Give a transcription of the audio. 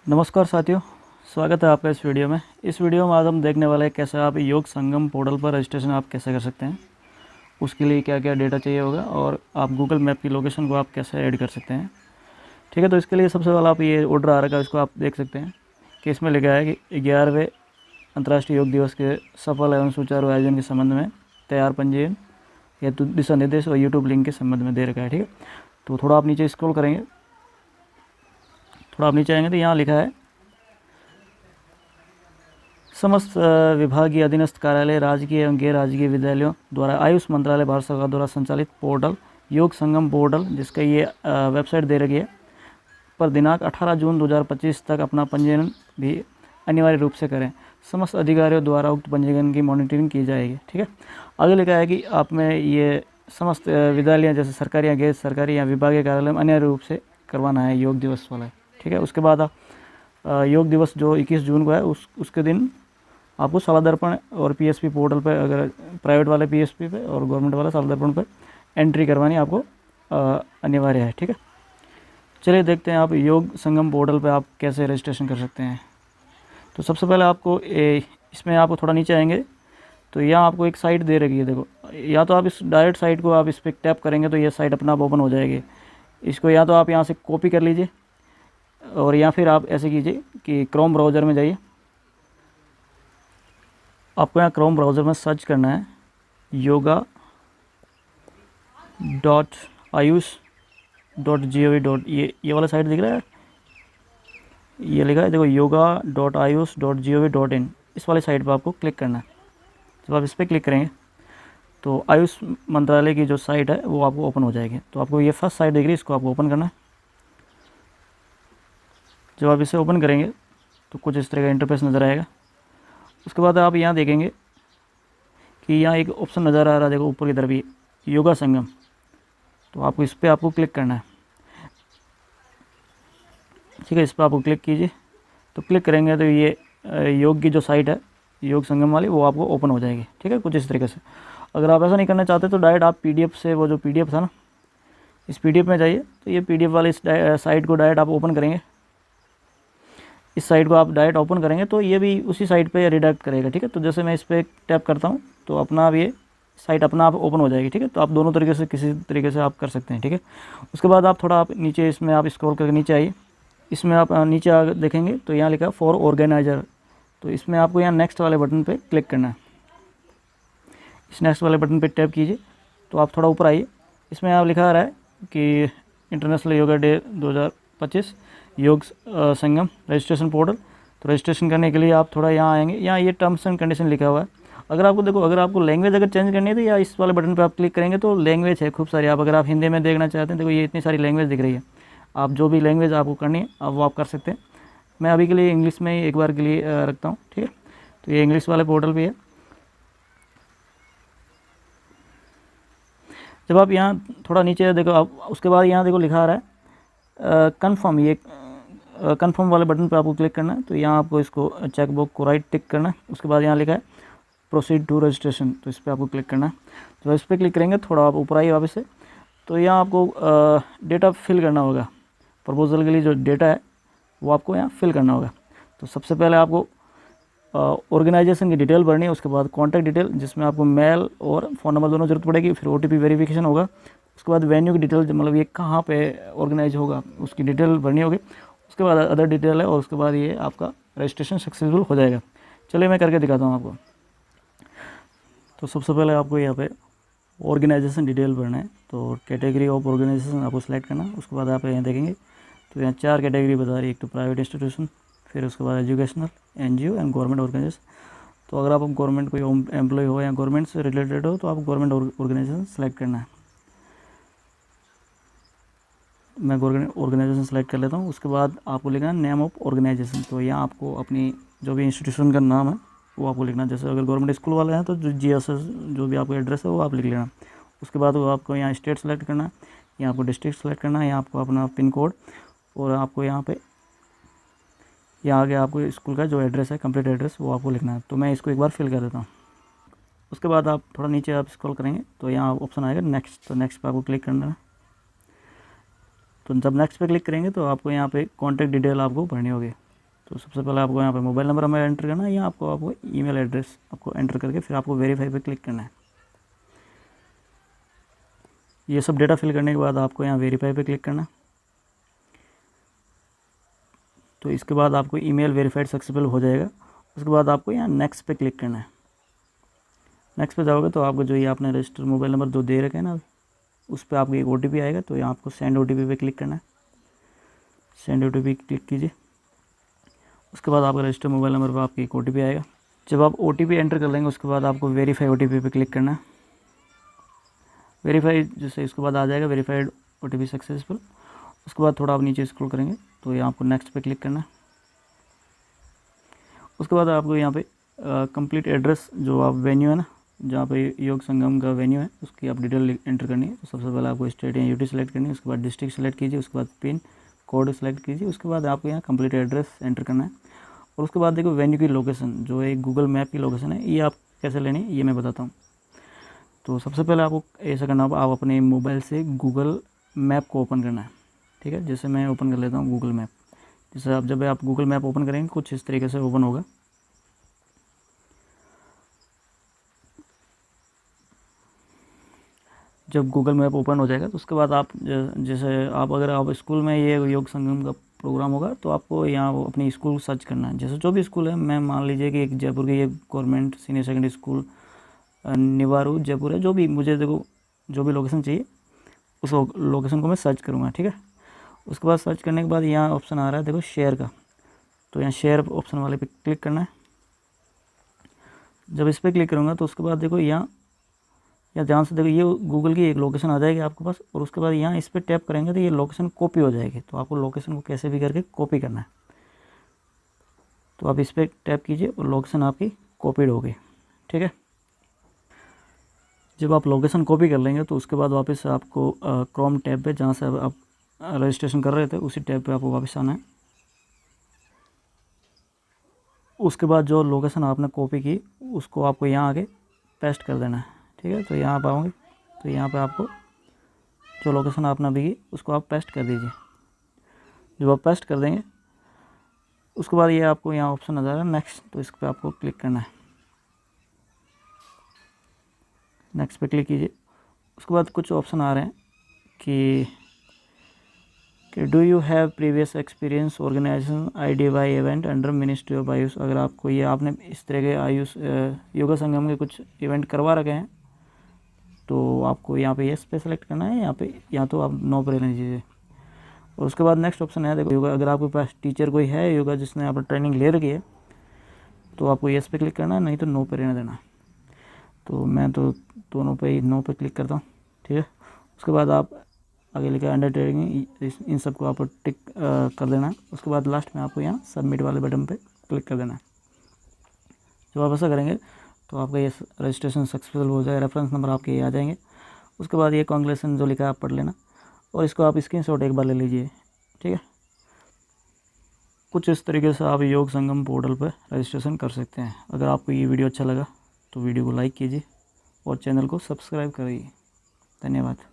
नमस्कार साथियों, स्वागत है आपका इस वीडियो में। इस वीडियो में आज हम देखने वाले हैं कैसे आप योग संगम पोर्टल पर रजिस्ट्रेशन आप कैसे कर सकते हैं, उसके लिए क्या क्या डेटा चाहिए होगा और आप गूगल मैप की लोकेशन को आप कैसे ऐड कर सकते हैं। ठीक है, तो इसके लिए सबसे पहले आप ये ऑर्डर आ रखा है, इसको आप देख सकते हैं कि इसमें लिखा है कि 11वें अंतर्राष्ट्रीय योग दिवस के सफल एवं सुचारू आयोजन के संबंध में तैयार पंजीयन हेतु दिशा निर्देश और यूट्यूब लिंक के संबंध में दे रखा है। ठीक है, तो थोड़ा आप नीचे स्क्रॉल करेंगे, थोड़ा आप नीचे आएंगे तो यहाँ लिखा है समस्त विभागीय अधीनस्थ कार्यालय, राजकीय एवं गैर राजकीय विद्यालयों द्वारा आयुष मंत्रालय भारत सरकार द्वारा संचालित पोर्टल योग संगम पोर्टल, जिसका ये वेबसाइट दे रखी है, पर दिनांक 18 जून 2025 तक अपना पंजीयन भी अनिवार्य रूप से करें। समस्त अधिकारियों द्वारा उक्त पंजीयन की मॉनिटरिंग की जाएगी। ठीक है, आगे लिखा है कि आप में ये समस्त विद्यालय जैसे सरकारी या गैर सरकारी या विभागीय कार्यालय में अनिवार्य रूप से करवाना है योग दिवस वाला। ठीक है, उसके बाद योग दिवस जो 21 जून को है उसके दिन आपको साला दर्पण और पीएसपी पोर्टल पर, अगर प्राइवेट वाले पीएसपी पे और गवर्नमेंट वाला साला दर्पण पर एंट्री करवानी आपको अनिवार्य है। ठीक है, चलिए देखते हैं आप योग संगम पोर्टल पे आप कैसे रजिस्ट्रेशन कर सकते हैं। तो सबसे पहले आपको इसमें आपको थोड़ा नीचे आएंगे तो यहाँ आपको एक साइट दे रखी है, देखो, या तो आप इस डायरेक्ट साइट को आप इस पर टैप करेंगे तो ये साइट अपना आप ओपन हो जाएगी। इसको या तो आप यहाँ से कॉपी कर लीजिए और या फिर आप ऐसे कीजिए कि क्रोम ब्राउज़र में जाइए। आपको यहाँ क्रोम ब्राउज़र में सर्च करना है yoga.ayush.gov. ये वाला साइट दिख रहा है, ये लिखा है देखो yoga.ayush.gov.in। इस वाली साइट पर आपको क्लिक करना है। जब आप इस पर क्लिक करेंगे तो आयुष मंत्रालय की जो साइट है वो आपको ओपन हो जाएगी। तो आपको ये फर्स्ट साइट दिख रही है, इसको आपको ओपन करना है। जब आप इसे ओपन करेंगे तो कुछ इस तरह का इंटरफेस नज़र आएगा। उसके बाद आप यहाँ देखेंगे कि यहाँ एक ऑप्शन नज़र आ रहा है, देखो ऊपर की तरफ, योगा संगम। तो आपको इस पर आपको क्लिक करना है। ठीक है, इस पर आपको क्लिक कीजिए। तो क्लिक करेंगे तो ये योग की जो साइट है योग संगम वाली, वो आपको ओपन हो जाएगी। ठीक है, कुछ इस तरीके से। अगर आप ऐसा नहीं करना चाहते तो डायरेक्ट आप पीडीएफ से, वो जो पीडीएफ था ना, इस पीडीएफ में जाइए। तो ये पीडीएफ वाली इस साइट को डायरेक्ट आप ओपन करेंगे, इस साइट को आप डायरेक्ट ओपन करेंगे तो ये भी उसी साइट पे रिडायरेक्ट करेगा। ठीक है, तो जैसे मैं इस पर टैप करता हूँ तो अपना अब ये साइट अपना आप ओपन हो जाएगी। ठीक है, तो आप दोनों तरीके से, किसी तरीके से आप कर सकते हैं। ठीक है, उसके बाद आप थोड़ा आप नीचे, इसमें आप स्क्रॉल करके नीचे आइए। इसमें आप नीचे आ देखेंगे तो यहाँ लिखा फॉर ऑर्गेनाइजर। तो इसमें आपको यहाँ नेक्स्ट वाले बटन पर क्लिक करना है। इस नेक्स्ट वाले बटन पर टैप कीजिए तो आप थोड़ा ऊपर आइए। इसमें आप लिखा आ रहा है कि इंटरनेशनल योगा डे 2025 योग संगम रजिस्ट्रेशन पोर्टल। तो रजिस्ट्रेशन करने के लिए आप थोड़ा यहाँ आएंगे, यहाँ ये टर्म्स एंड कंडीशन लिखा हुआ है। अगर आपको देखो, अगर आपको लैंग्वेज अगर चेंज करनी है तो या इस वाले बटन पे आप क्लिक करेंगे तो लैंग्वेज है खूब सारी। आप अगर आप हिंदी में देखना चाहते हैं, देखो ये इतनी सारी लैंग्वेज दिख रही है, आप जो भी लैंग्वेज आपको करनी है आप वो आप कर सकते हैं। मैं अभी के लिए इंग्लिश में ही एक बार के लिए रखता हूँ। ठीक है, तो ये इंग्लिश वाले पोर्टल भी है। जब आप यहाँ थोड़ा नीचे देखो, आप उसके बाद यहाँ देखो लिखा आ रहा है कन्फर्म। ये कन्फर्म वाले बटन पर आपको क्लिक करना है। तो यहाँ आपको इसको चेक बॉक्स को राइट टिक करना है। उसके बाद यहाँ लिखा है प्रोसीड टू रजिस्ट्रेशन, तो इस पर आपको क्लिक करना है। तो इस पर क्लिक करेंगे, थोड़ा आप ऊपर आइए वापस से, तो यहाँ आपको डेटा फिल करना होगा। प्रपोजल के लिए जो डेटा है वो आपको यहाँ फिल करना होगा। तो सबसे पहले आपको ऑर्गेनाइजेशन की डिटेल भरनी है, उसके बाद कॉन्टैक्ट डिटेल जिसमें आपको मेल और फ़ोन नंबर दोनों ज़रूरत पड़ेगी, फिर ओटीपी वेरिफिकेशन होगा। उसके बाद वेन्यू की डिटेल, मतलब ये कहाँ पे ऑर्गेनाइज होगा उसकी डिटेल भरनी होगी। उसके बाद अदर डिटेल है और उसके बाद ये आपका रजिस्ट्रेशन सक्सेसफुल हो जाएगा। चलिए मैं करके दिखाता हूँ आपको। तो सबसे पहले आपको यहाँ पे ऑर्गेनाइजेशन डिटेल भरना है। तो कैटेगरी ऑफ ऑर्गेनाइजेशन आपको सेलेक्ट करना है। उसके बाद आप यहाँ देखेंगे तो यहाँ 4 कैटेगरी बता रही है, एक तो प्राइवेट इंस्टीट्यूशन, फिर उसके बाद educational, NGO and government organisation. तो अगर आप गवर्नमेंट कोई एम्प्लॉय हो या गवर्नमेंट से रिलेटेड हो तो आप गवर्नमेंट ऑर्गेनाइजेशन सेलेक्ट करना है। मैं गवर्नमेंट ऑर्गेनाइजेशन सेलेक्ट कर लेता हूँ। उसके बाद आपको लिखना है नेम ऑफ ऑर्गेनाइजेशन। तो यहाँ आपको अपनी जो भी इंस्टीट्यूशन का नाम है वो आपको लिखना है। जैसे अगर गवर्नमेंट स्कूल वाले हैं तो जो जीएसएस जो भी आपका एड्रेस है वो आप लिख लेना। उसके बाद वो आपको यहाँ स्टेट सेलेक्ट करना है, यहाँ आपको डिस्ट्रिक्ट सेलेक्ट करना है, यहाँ आपको अपना पिन कोड, और आपको यहाँ पे यहाँ आगे आपको स्कूल का जो एड्रेस है, कंप्लीट एड्रेस, वो आपको लिखना है। तो मैं इसको एक बार फिल कर देता हूँ। उसके बाद आप थोड़ा नीचे आप स्क्रॉल करेंगे तो यहाँ ऑप्शन आएगा नेक्स्ट। तो नेक्स्ट पे आपको क्लिक करना है। तो जब नेक्स्ट पे क्लिक करेंगे तो आपको यहाँ पे कॉन्टैक्ट डिटेल आपको भरनी होगी। तो सबसे पहले आपको यहाँ पे मोबाइल नंबर हमें एंटर करना है या आपको ईमेल एड्रेस आपको एंटर करके फिर आपको वेरीफाई पे क्लिक करना है। ये सब डेटा फिल करने के बाद आपको यहाँ वेरीफाई पे क्लिक करना है। तो इसके बाद आपको ईमेल वेरीफाइड सक्सेसफुल हो जाएगा। उसके बाद आपको यहाँ नेक्स्ट पे क्लिक करना है। नेक्स्ट पे जाओगे तो आपको जो ये आपने रजिस्टर मोबाइल नंबर जो दे रखे हैं ना, उस पर आपको एक OTP आएगा। तो यहाँ आपको सेंड OTP पे क्लिक करना है। सेंड OTP क्लिक कीजिए। उसके बाद आपका रजिस्टर मोबाइल नंबर पर आपकी एक OTP आएगा। जब आप OTP एंटर कर लेंगे उसके बाद आपको वेरीफाई OTP पे क्लिक करना है। वेरीफाई जैसे इसके बाद आ जाएगा वेरीफाइड OTP सक्सेसफुल। उसके बाद थोड़ा आप नीचे स्क्रॉल करेंगे तो यहाँ आपको नेक्स्ट पे क्लिक करना है। उसके बाद आपको यहाँ पे कंप्लीट एड्रेस जो आप वेन्यू है ना, जहाँ पे योग संगम का वेन्यू है, उसकी आप डिटेल एंटर करनी है। तो सबसे पहले आपको स्टेट या यूटी सेलेक्ट करनी है। उसके बाद डिस्ट्रिक्ट सेलेक्ट कीजिए। उसके बाद पिन कोड सेलेक्ट कीजिए। उसके बाद आपको यहाँ कंप्लीट एड्रेस एंटर करना है। और उसके बाद देखो वेन्यू की लोकेशन जो है गूगल मैप की लोकेशन है, ये आप कैसे लेनी है ये मैं बताता हूँ। तो सबसे पहले आपको ऐसा करना होगा, आप अपने मोबाइल से गूगल मैप को ओपन करना है। ठीक है, जैसे मैं ओपन कर लेता हूँ गूगल मैप। जैसे आप जब आप गूगल मैप ओपन करेंगे कुछ इस तरीके से ओपन होगा। जब गूगल मैप ओपन हो जाएगा तो उसके बाद आप जैसे आप अगर आप स्कूल में ये योग संगम का प्रोग्राम होगा तो आपको यहाँ वो अपनी स्कूल सर्च करना है। जैसे जो भी स्कूल है, मैं मान लीजिए कि एक जयपुर की ये government senior secondary school Niwaru Jaipur है। जो भी मुझे देखो जो भी लोकेशन चाहिए उस लोकेशन को मैं सर्च करूँगा। ठीक है, उसके बाद सर्च करने के बाद यहाँ ऑप्शन आ रहा है देखो शेयर का। तो यहाँ शेयर ऑप्शन वाले पे क्लिक करना है। जब इस पर क्लिक करूँगा तो उसके बाद देखो यहाँ ध्यान से देखो ये गूगल की एक लोकेशन आ जाएगी आपके पास। और उसके बाद यहाँ इस पर टैप करेंगे तो ये लोकेशन कॉपी हो जाएगी। तो आपको लोकेशन को कैसे भी करके कॉपी करना है। तो आप इस पर टैप कीजिए और लोकेशन आपकी कॉपीड हो गई। ठीक है, जब आप लोकेशन कॉपी कर लेंगे तो उसके बाद वापस आपको क्रोम टैब पे जहाँ से आप रजिस्ट्रेशन कर रहे थे उसी टैब पे आपको वापस आना है। उसके बाद जो लोकेशन आपने कॉपी की उसको आपको यहाँ आके पेस्ट कर देना है। ठीक है, तो यहाँ आप आओगे तो यहाँ पे आपको जो लोकेशन आपने अभी की उसको आप पेस्ट कर दीजिए। जब आप पेस्ट कर देंगे उसके बाद ये आपको यहाँ ऑप्शन आ जाएगा नेक्स्ट। तो इस पर आपको क्लिक करना है। नेक्स्ट पे क्लिक कीजिए। उसके बाद कुछ ऑप्शन आ रहे हैं कि do you have previous experience organisation IDY event under ministry of Ayush. अगर आपको ये आपने इस तरह के आयुष योगा संगम के कुछ इवेंट करवा रखे हैं तो आपको यहाँ पे येस पे सेलेक्ट करना है। यहाँ पे या तो आप नो पे रहना चाहिए। और उसके बाद नेक्स्ट ऑप्शन है देखो योगा। अगर आपके पास टीचर कोई है योगा जिसने आप ट्रेनिंग ले रखी है तो आपको येस पे क्लिक करना है, नहीं तो नो पे रहना देना। तो मैं तो दोनों पे ही नो पे क्लिक करता हूँ। ठीक है, उसके बाद आप आगे लिखा अंडर ट्रेनिंग, इन सबको आप टिक कर देना है। उसके बाद लास्ट में आपको यहाँ सबमिट वाले बटन पे क्लिक कर देना है। जब आप ऐसा करेंगे तो आपका ये रजिस्ट्रेशन सक्सेसफुल हो जाएगा। रेफरेंस नंबर आपके ये आ जाएंगे। उसके बाद ये कांग्रेचुलेसन जो लिखा है आप पढ़ लेना और इसको आप स्क्रीनशॉट एक बार ले लीजिए। ठीक है, कुछ इस तरीके से आप योग संगम पोर्टल पर रजिस्ट्रेशन कर सकते हैं। अगर आपको ये वीडियो अच्छा लगा तो वीडियो को लाइक कीजिए और चैनल को सब्सक्राइब करिए। धन्यवाद।